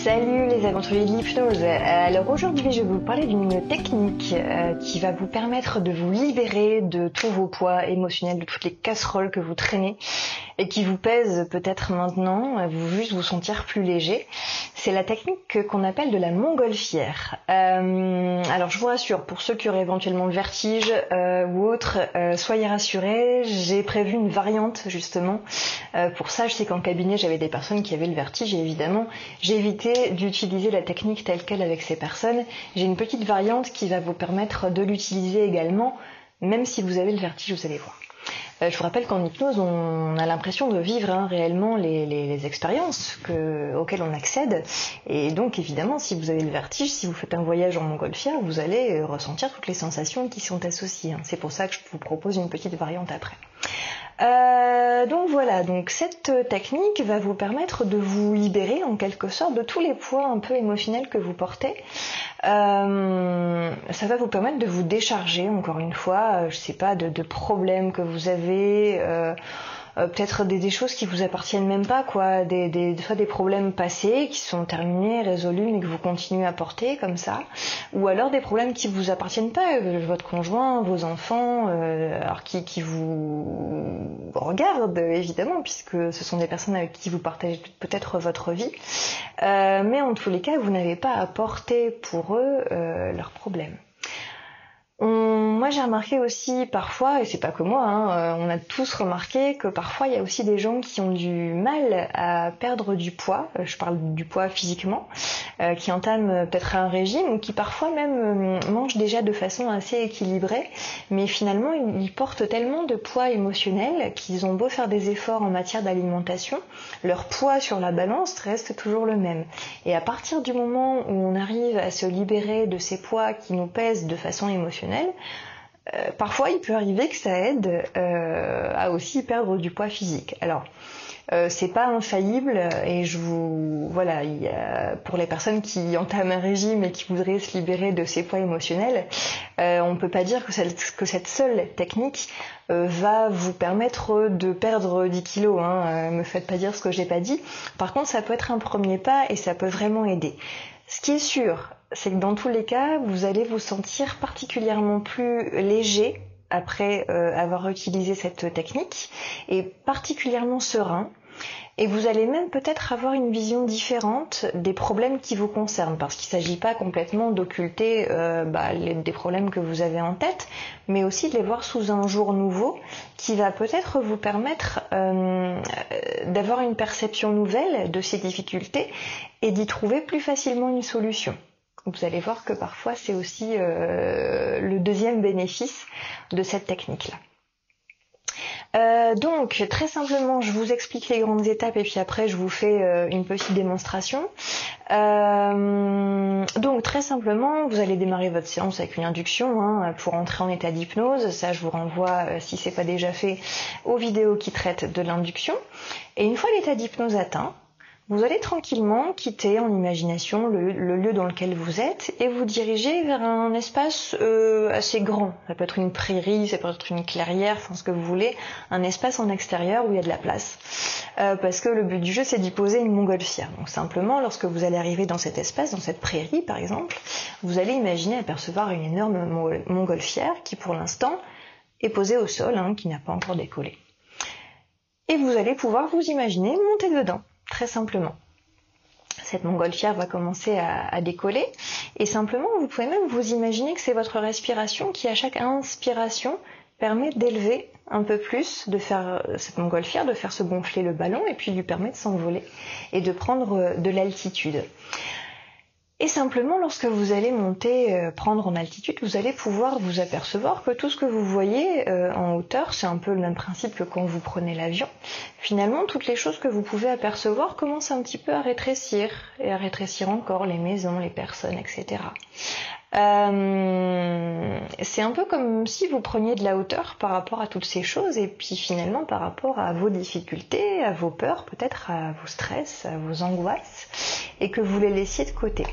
Salut les aventuriers de l'hypnose. Alors aujourd'hui je vais vous parler d'une technique qui va vous permettre de vous libérer de tous vos poids émotionnels, de toutes les casseroles que vous traînez et qui vous pèsent peut-être maintenant, vous juste vous sentir plus léger. C'est la technique qu'on appelle de la montgolfière. Alors je vous rassure, pour ceux qui auraient éventuellement le vertige ou autre, soyez rassurés, j'ai prévu une variante justement. Pour ça, je sais qu'en cabinet j'avais des personnes qui avaient le vertige et évidemment j'ai évité d'utiliser la technique telle quelle avec ces personnes. J'ai une petite variante qui va vous permettre de l'utiliser également, même si vous avez le vertige, vous allez voir. Je vous rappelle qu'en hypnose, on a l'impression de vivre réellement les expériences auxquelles on accède. Et donc évidemment, si vous avez le vertige, si vous faites un voyage en montgolfière, vous allez ressentir toutes les sensations qui sont associées. C'est pour ça que je vous propose une petite variante après. Donc voilà, donc cette technique va vous permettre de vous libérer en quelque sorte de tous les poids un peu émotionnels que vous portez. Ça va vous permettre de vous décharger encore une fois, je sais pas, de problèmes que vous avez, peut-être des choses qui vous appartiennent même pas, quoi, soit des problèmes passés qui sont terminés, résolus, mais que vous continuez à porter comme ça, ou alors des problèmes qui vous appartiennent pas, votre conjoint, vos enfants, alors qui vous regardent évidemment, puisque ce sont des personnes avec qui vous partagez peut-être votre vie, mais en tous les cas, vous n'avez pas à porter pour eux leurs problèmes. Moi j'ai remarqué aussi parfois, et c'est pas que moi, on a tous remarqué que parfois il y a aussi des gens qui ont du mal à perdre du poids, je parle du poids physiquement, qui entament peut-être un régime ou qui parfois même mangent déjà de façon assez équilibrée, mais finalement ils portent tellement de poids émotionnel qu'ils ont beau faire des efforts en matière d'alimentation, leur poids sur la balance reste toujours le même. Et à partir du moment où on arrive à se libérer de ces poids qui nous pèsent de façon émotionnelle, parfois il peut arriver que ça aide à aussi perdre du poids physique. Alors c'est pas infaillible et voilà, pour les personnes qui entament un régime et qui voudraient se libérer de ces poids émotionnels, on peut pas dire que cette seule technique va vous permettre de perdre 10 kilos, me faites pas dire ce que j'ai pas dit. Par contre ça peut être un premier pas et ça peut vraiment aider. Ce qui est sûr, c'est que dans tous les cas, vous allez vous sentir particulièrement plus léger après avoir utilisé cette technique et particulièrement serein. Et vous allez même peut-être avoir une vision différente des problèmes qui vous concernent, parce qu'il ne s'agit pas complètement d'occulter des problèmes que vous avez en tête, mais aussi de les voir sous un jour nouveau qui va peut-être vous permettre d'avoir une perception nouvelle de ces difficultés et d'y trouver plus facilement une solution. Vous allez voir que parfois c'est aussi le deuxième bénéfice de cette technique-là. Donc très simplement je vous explique les grandes étapes et puis après je vous fais une petite démonstration. Donc très simplement vous allez démarrer votre séance avec une induction pour entrer en état d'hypnose. Ça je vous renvoie, si c'est pas déjà fait, aux vidéos qui traitent de l'induction. Et une fois l'état d'hypnose atteint, vous allez tranquillement quitter en imagination le lieu dans lequel vous êtes et vous diriger vers un espace assez grand. Ça peut être une prairie, ça peut être une clairière, enfin ce que vous voulez, un espace en extérieur où il y a de la place. Parce que le but du jeu c'est d'y poser une montgolfière. Donc simplement lorsque vous allez arriver dans cet espace, dans cette prairie par exemple, vous allez imaginer apercevoir une énorme montgolfière qui pour l'instant est posée au sol, qui n'a pas encore décollé. Et vous allez pouvoir vous imaginer monter dedans. Très simplement. Cette montgolfière va commencer à décoller et simplement vous pouvez même vous imaginer que c'est votre respiration qui à chaque inspiration permet d'élever un peu plus, de faire cette montgolfière, de faire se gonfler le ballon et puis lui permet de s'envoler et de prendre de l'altitude. Et simplement, lorsque vous allez monter, prendre en altitude, vous allez pouvoir vous apercevoir que tout ce que vous voyez en hauteur, c'est un peu le même principe que quand vous prenez l'avion. Finalement, toutes les choses que vous pouvez apercevoir commencent un petit peu à rétrécir, et à rétrécir encore les maisons, les personnes, etc. C'est un peu comme si vous preniez de la hauteur par rapport à toutes ces choses, et puis finalement par rapport à vos difficultés, à vos peurs, peut-être à vos stress, à vos angoisses, et que vous les laissiez de côté.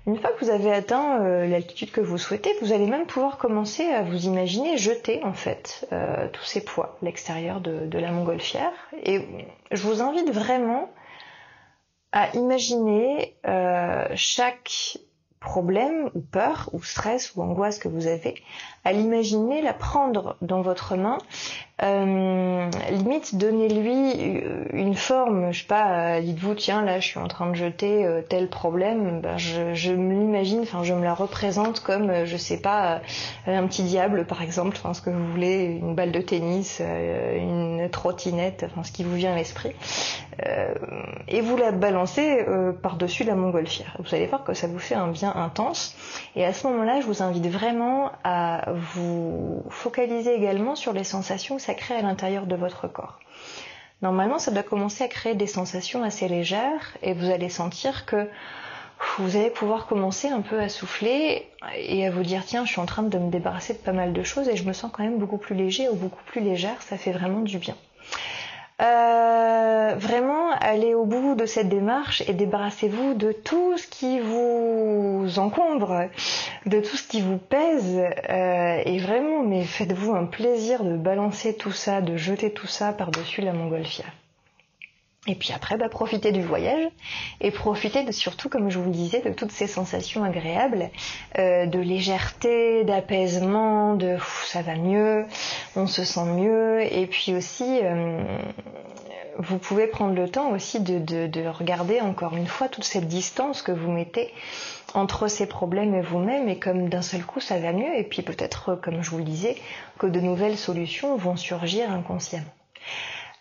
Une fois que vous avez atteint l'altitude que vous souhaitez, vous allez même pouvoir commencer à vous imaginer jeter en fait tous ces poids à l'extérieur de la montgolfière. Et je vous invite vraiment à imaginer chaque problème ou peur ou stress ou angoisse que vous avez, à l'imaginer, la prendre dans votre main, limite donnez-lui une forme, je sais pas, dites-vous tiens là je suis en train de jeter tel problème, ben, je me l'imagine, enfin je me la représente comme je sais pas un petit diable par exemple, enfin ce que vous voulez, une balle de tennis, une trottinette, enfin ce qui vous vient à l'esprit, et vous la balancez par-dessus la montgolfière. Vous allez voir que ça vous fait un bien intense, et à ce moment-là je vous invite vraiment à vous focaliser également sur les sensations que ça crée à l'intérieur de votre corps. Normalement, ça doit commencer à créer des sensations assez légères et vous allez sentir que vous allez pouvoir commencer un peu à souffler et à vous dire tiens, je suis en train de me débarrasser de pas mal de choses et je me sens quand même beaucoup plus léger ou beaucoup plus légère, ça fait vraiment du bien. Vraiment, allez au bout de cette démarche et débarrassez-vous de tout ce qui vous encombre, de tout ce qui vous pèse, et vraiment, mais faites-vous un plaisir de balancer tout ça, de jeter tout ça par-dessus la montgolfière. Et puis après, profitez du voyage et profitez surtout, comme je vous le disais, de toutes ces sensations agréables, de légèreté, d'apaisement, de ça va mieux, on se sent mieux. Et puis aussi, vous pouvez prendre le temps aussi de regarder encore une fois toute cette distance que vous mettez entre ces problèmes et vous-même, et comme d'un seul coup ça va mieux, et puis peut-être, comme je vous le disais, que de nouvelles solutions vont surgir inconsciemment.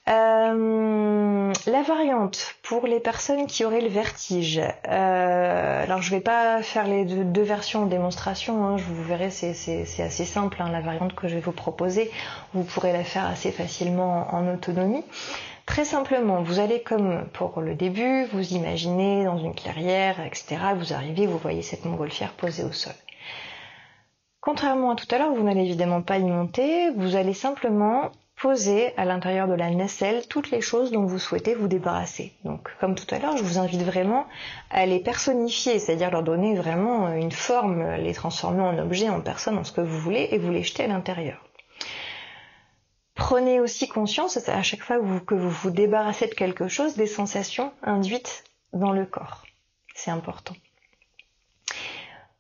La variante pour les personnes qui auraient le vertige. Alors je vais pas faire les deux versions en démonstration, hein, vous verrez c'est assez simple, hein, la variante que je vais vous proposer, vous pourrez la faire assez facilement en autonomie. Très simplement, vous allez comme pour le début, vous imaginez dans une clairière, etc. Vous arrivez, vous voyez cette montgolfière posée au sol. Contrairement à tout à l'heure, vous n'allez évidemment pas y monter, vous allez simplement poser à l'intérieur de la nacelle toutes les choses dont vous souhaitez vous débarrasser. Donc comme tout à l'heure, je vous invite vraiment à les personnifier, c'est-à-dire leur donner vraiment une forme, les transformer en objet, en personne, en ce que vous voulez, et vous les jeter à l'intérieur. Prenez aussi conscience, à chaque fois que vous vous débarrassez de quelque chose, des sensations induites dans le corps. C'est important.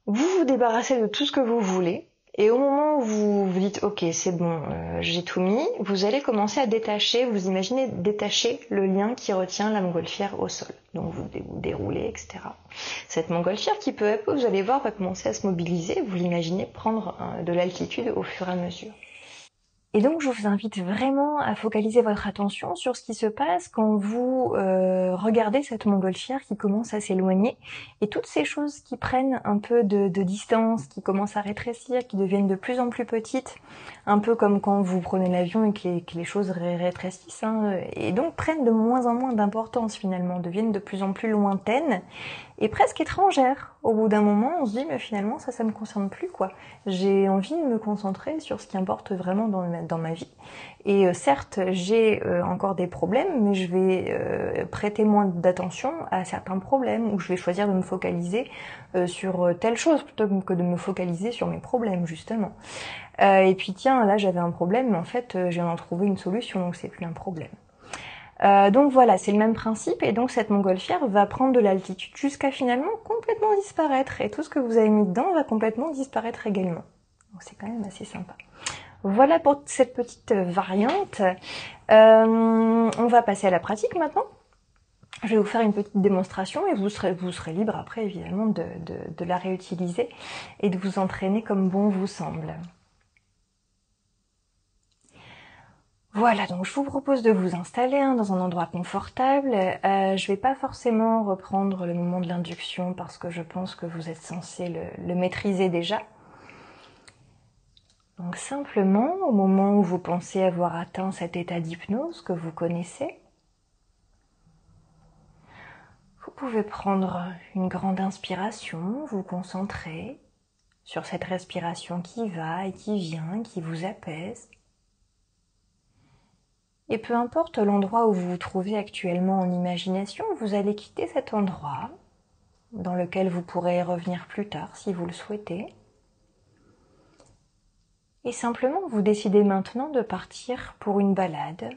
Vous vous débarrassez de tout ce que vous voulez, et au moment où vous vous dites ok c'est bon, j'ai tout mis, vous allez commencer à détacher, vous imaginez détacher le lien qui retient la montgolfière au sol. Donc vous déroulez, etc. Cette montgolfière qui peu à peu, vous allez voir, va commencer à se mobiliser, vous l'imaginez prendre de l'altitude au fur et à mesure. Et donc je vous invite vraiment à focaliser votre attention sur ce qui se passe quand vous regardez cette montgolfière qui commence à s'éloigner, et toutes ces choses qui prennent un peu de distance, qui commencent à rétrécir, qui deviennent de plus en plus petites, un peu comme quand vous prenez l'avion et que les choses rétrécissent, hein, et donc prennent de moins en moins d'importance finalement, deviennent de plus en plus lointaines et presque étrangère. Au bout d'un moment, on se dit mais finalement ça me concerne plus quoi. J'ai envie de me concentrer sur ce qui importe vraiment dans ma vie. Et certes, j'ai encore des problèmes, mais je vais prêter moins d'attention à certains problèmes, ou je vais choisir de me focaliser sur telle chose plutôt que de me focaliser sur mes problèmes justement. Et puis tiens, là j'avais un problème, mais en fait je viens d'en trouver une solution, donc c'est plus un problème. Donc voilà, c'est le même principe, et donc cette montgolfière va prendre de l'altitude jusqu'à finalement complètement disparaître, et tout ce que vous avez mis dedans va complètement disparaître également. Donc c'est quand même assez sympa. Voilà pour cette petite variante. On va passer à la pratique maintenant. Je vais vous faire une petite démonstration et vous serez libre après évidemment de la réutiliser et de vous entraîner comme bon vous semble. Voilà, donc je vous propose de vous installer dans un endroit confortable. Je vais pas forcément reprendre le moment de l'induction parce que je pense que vous êtes censé le maîtriser déjà. Donc simplement, au moment où vous pensez avoir atteint cet état d'hypnose que vous connaissez, vous pouvez prendre une grande inspiration, vous concentrer sur cette respiration qui va et qui vient, qui vous apaise. Et peu importe l'endroit où vous vous trouvez actuellement en imagination, vous allez quitter cet endroit dans lequel vous pourrez revenir plus tard si vous le souhaitez. Et simplement, vous décidez maintenant de partir pour une balade,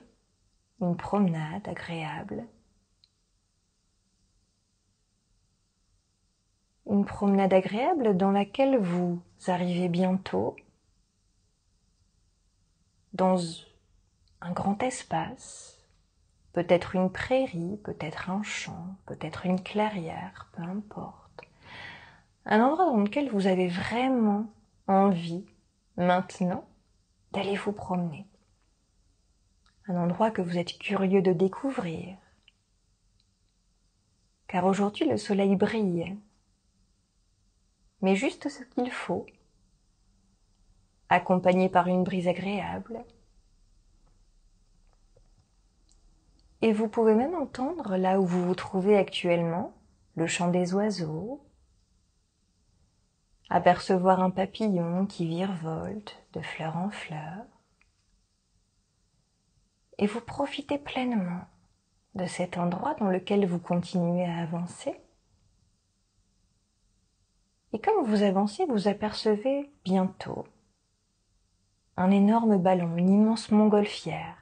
une promenade agréable. une promenade agréable dans laquelle vous arrivez bientôt dans un grand espace, peut-être une prairie, peut-être un champ, peut-être une clairière, peu importe. Un endroit dans lequel vous avez vraiment envie, maintenant, d'aller vous promener. Un endroit que vous êtes curieux de découvrir. Car aujourd'hui, le soleil brille. Mais juste ce qu'il faut, accompagné par une brise agréable. Et vous pouvez même entendre, là où vous vous trouvez actuellement, le chant des oiseaux, apercevoir un papillon qui virevolte de fleur en fleur, et vous profitez pleinement de cet endroit dans lequel vous continuez à avancer. Et comme vous avancez, vous apercevez bientôt un énorme ballon, une immense montgolfière,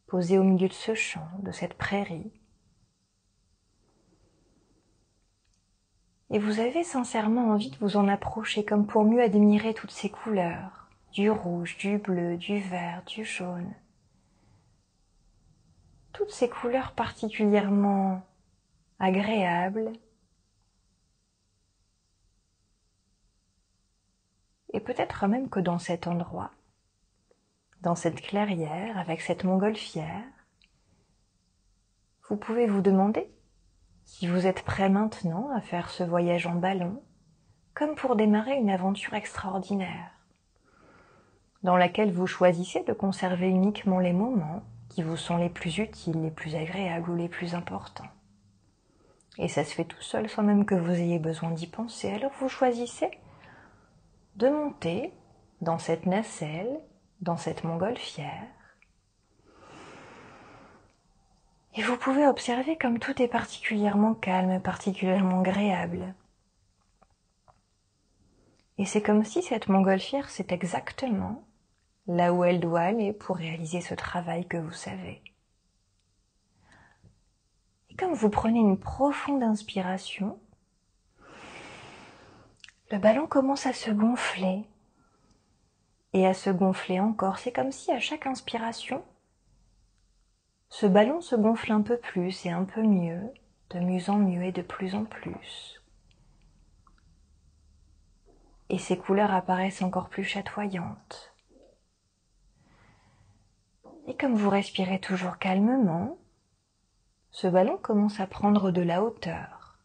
posée au milieu de ce champ, de cette prairie. Et vous avez sincèrement envie de vous en approcher comme pour mieux admirer toutes ces couleurs, du rouge, du bleu, du vert, du jaune. Toutes ces couleurs particulièrement agréables. Et peut-être même que dans cet endroit, dans cette clairière, avec cette montgolfière, vous pouvez vous demander si vous êtes prêt maintenant à faire ce voyage en ballon, comme pour démarrer une aventure extraordinaire, dans laquelle vous choisissez de conserver uniquement les moments qui vous sont les plus utiles, les plus agréables ou les plus importants. Et ça se fait tout seul sans même que vous ayez besoin d'y penser. Alors vous choisissez de monter dans cette nacelle, dans cette montgolfière. Et vous pouvez observer comme tout est particulièrement calme, particulièrement agréable. Et c'est comme si cette montgolfière, c'est exactement là où elle doit aller pour réaliser ce travail que vous savez. Et comme vous prenez une profonde inspiration, le ballon commence à se gonfler et à se gonfler encore. C'est comme si à chaque inspiration, ce ballon se gonfle un peu plus et un peu mieux, de mieux en mieux et de plus en plus. Et ces couleurs apparaissent encore plus chatoyantes. Et comme vous respirez toujours calmement, ce ballon commence à prendre de la hauteur.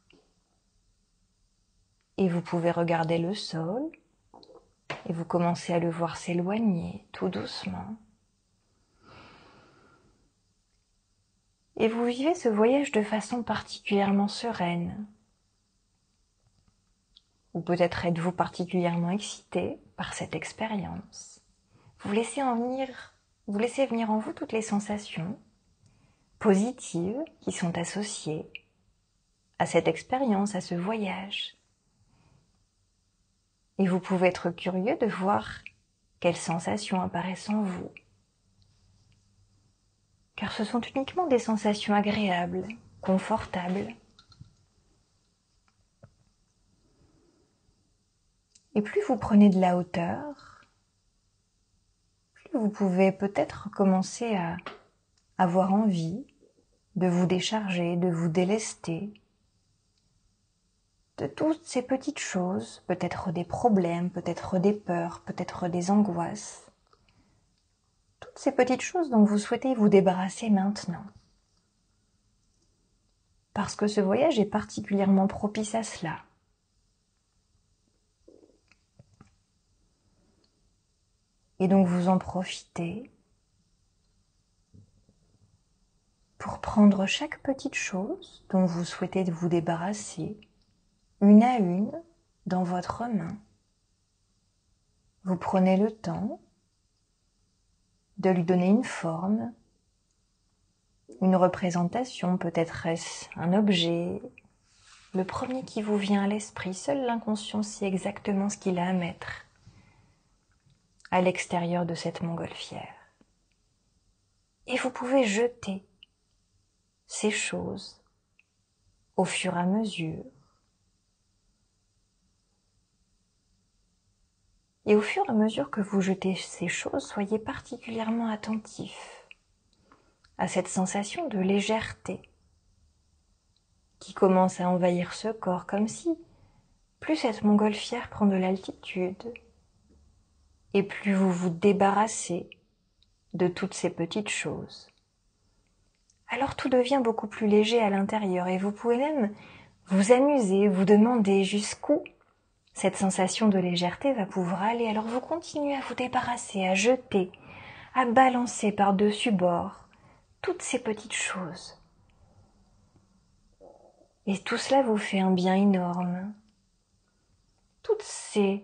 Et vous pouvez regarder le sol, et vous commencez à le voir s'éloigner tout doucement. Et vous vivez ce voyage de façon particulièrement sereine. Ou peut-être êtes-vous particulièrement excité par cette expérience. Vous laissez venir en vous toutes les sensations positives qui sont associées à cette expérience, à ce voyage. Et vous pouvez être curieux de voir quelles sensations apparaissent en vous. Car ce sont uniquement des sensations agréables, confortables. Et plus vous prenez de la hauteur, plus vous pouvez peut-être commencer à avoir envie de vous décharger, de vous délester de toutes ces petites choses, peut-être des problèmes, peut-être des peurs, peut-être des angoisses. Toutes ces petites choses dont vous souhaitez vous débarrasser maintenant. Parce que ce voyage est particulièrement propice à cela. Et donc vous en profitez pour prendre chaque petite chose dont vous souhaitez vous débarrasser, une à une, dans votre main. Vous prenez le temps de lui donner une forme, une représentation, peut-être est-ce un objet, le premier qui vous vient à l'esprit. Seul l'inconscient sait exactement ce qu'il a à mettre à l'extérieur de cette montgolfière. Et vous pouvez jeter ces choses au fur et à mesure Et au fur et à mesure que vous jetez ces choses, soyez particulièrement attentif à cette sensation de légèreté qui commence à envahir ce corps, comme si plus cette montgolfière prend de l'altitude et plus vous vous débarrassez de toutes ces petites choses. Alors tout devient beaucoup plus léger à l'intérieur et vous pouvez même vous amuser, vous demander jusqu'où cette sensation de légèreté va pouvoir aller. Alors vous continuez à vous débarrasser, à jeter, à balancer par-dessus bord toutes ces petites choses. Et tout cela vous fait un bien énorme. Toutes ces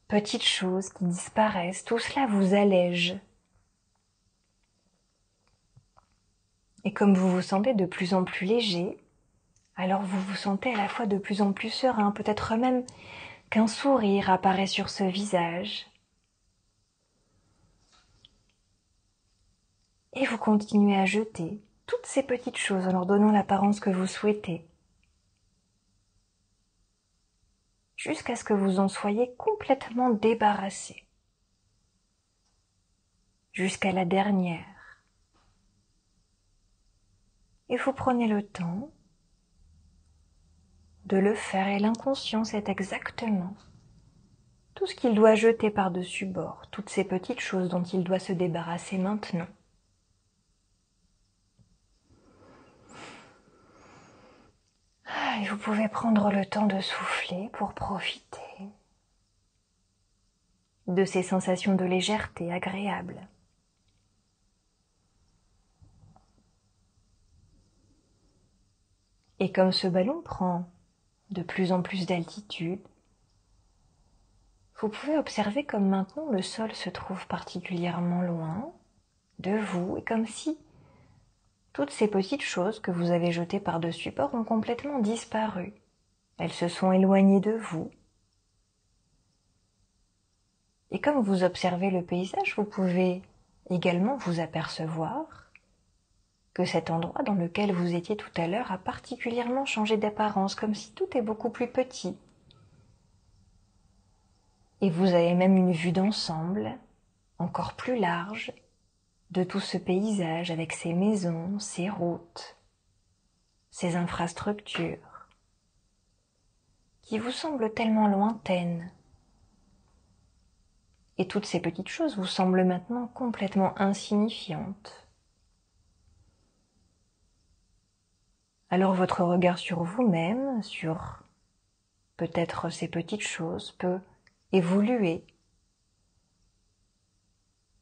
petites choses qui disparaissent, tout cela vous allège. Et comme vous vous sentez de plus en plus léger, alors vous vous sentez à la fois de plus en plus serein, peut-être même qu'un sourire apparaît sur ce visage. Et vous continuez à jeter toutes ces petites choses en leur donnant l'apparence que vous souhaitez, jusqu'à ce que vous en soyez complètement débarrassé, jusqu'à la dernière. Et vous prenez le temps de le faire et l'inconscient sait exactement tout ce qu'il doit jeter par-dessus bord, toutes ces petites choses dont il doit se débarrasser maintenant. Et vous pouvez prendre le temps de souffler pour profiter de ces sensations de légèreté agréables. Et comme ce ballon prend de plus en plus d'altitude, vous pouvez observer comme maintenant le sol se trouve particulièrement loin de vous et comme si toutes ces petites choses que vous avez jetées par-dessus bord ont complètement disparu. Elles se sont éloignées de vous. Et comme vous observez le paysage, vous pouvez également vous apercevoir que cet endroit dans lequel vous étiez tout à l'heure a particulièrement changé d'apparence, comme si tout est beaucoup plus petit. Et vous avez même une vue d'ensemble, encore plus large, de tout ce paysage avec ses maisons, ses routes, ses infrastructures, qui vous semblent tellement lointaines. Et toutes ces petites choses vous semblent maintenant complètement insignifiantes. Alors votre regard sur vous-même, sur peut-être ces petites choses, peut évoluer.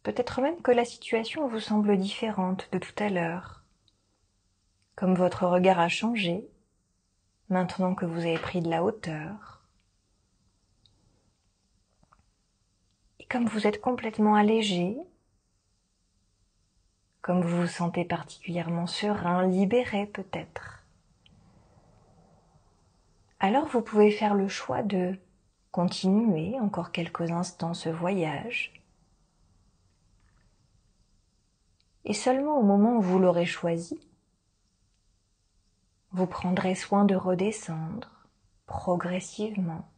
Peut-être même que la situation vous semble différente de tout à l'heure, comme votre regard a changé, maintenant que vous avez pris de la hauteur. Et comme vous êtes complètement allégé, comme vous vous sentez particulièrement serein, libéré peut-être, alors vous pouvez faire le choix de continuer encore quelques instants ce voyage. Et seulement au moment où vous l'aurez choisi, vous prendrez soin de redescendre progressivement,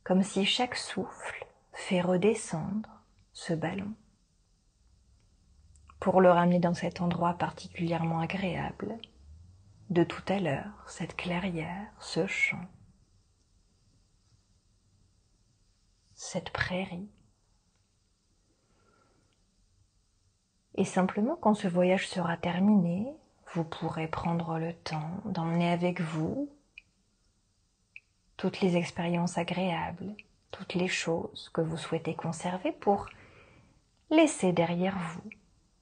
comme si chaque souffle fait redescendre ce ballon, pour le ramener dans cet endroit particulièrement agréable de tout à l'heure, cette clairière, ce champ, cette prairie. Et simplement, quand ce voyage sera terminé, vous pourrez prendre le temps d'emmener avec vous toutes les expériences agréables, toutes les choses que vous souhaitez conserver pour laisser derrière vous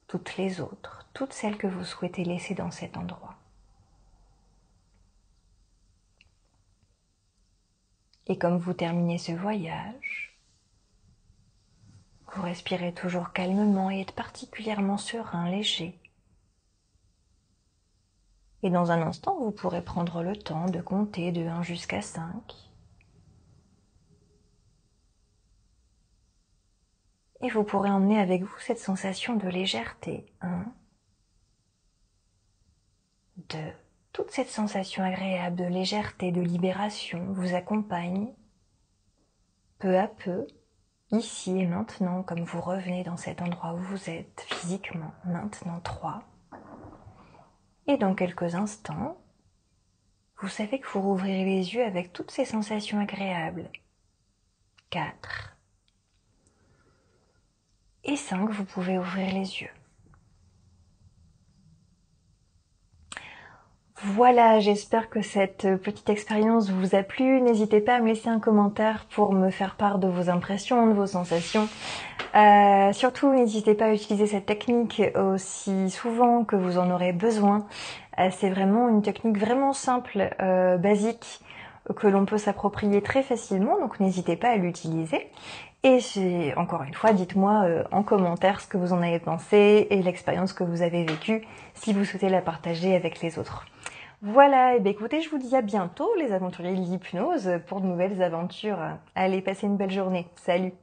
toutes les autres, toutes celles que vous souhaitez laisser dans cet endroit. Et comme vous terminez ce voyage, vous respirez toujours calmement et êtes particulièrement serein, léger. Et dans un instant, vous pourrez prendre le temps de compter de 1 jusqu'à 5. Et vous pourrez emmener avec vous cette sensation de légèreté. 1, 2. Toute cette sensation agréable de légèreté, de libération vous accompagne peu à peu, ici et maintenant, comme vous revenez dans cet endroit où vous êtes physiquement, maintenant 3. Et dans quelques instants, vous savez que vous rouvrirez les yeux avec toutes ces sensations agréables. 4. Et 5, vous pouvez ouvrir les yeux. Voilà, j'espère que cette petite expérience vous a plu. N'hésitez pas à me laisser un commentaire pour me faire part de vos impressions, de vos sensations. Surtout, n'hésitez pas à utiliser cette technique aussi souvent que vous en aurez besoin. C'est vraiment une technique vraiment simple, basique, que l'on peut s'approprier très facilement, donc n'hésitez pas à l'utiliser. Et encore une fois, dites-moi en commentaire ce que vous en avez pensé et l'expérience que vous avez vécue, si vous souhaitez la partager avec les autres. Voilà, et bien écoutez, je vous dis à bientôt les aventuriers de l'hypnose pour de nouvelles aventures. Allez, passez une belle journée. Salut!